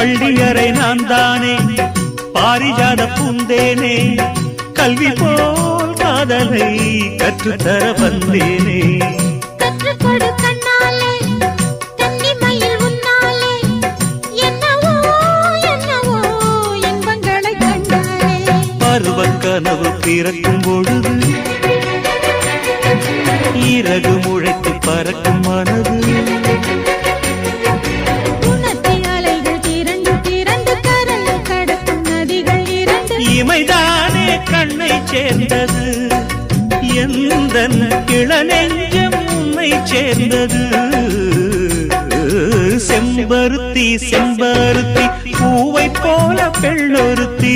பள்ளியறை நான் தானே பாரிஜாத பூந்தேனே கல்வி போல் காதலை கற்றுத்தர வந்தேனே கற்றுக்கொடு கண்ணாலே கன்னிமயில் உன்னாலே என்னவோ என்னவோ இன்பங்களை கண்டாலே பருவ கனவு பிறக்கும் பொழுது இறகு முளைத்து பறக்கும் மனது இமைதானே கண்ணை சேர்ந்தது எந்தன் இளநெஞ்சம் உன்னை சேர்ந்தது செம்பருத்தி செம்பருத்தி பூவை போல பெண்ணொருத்தி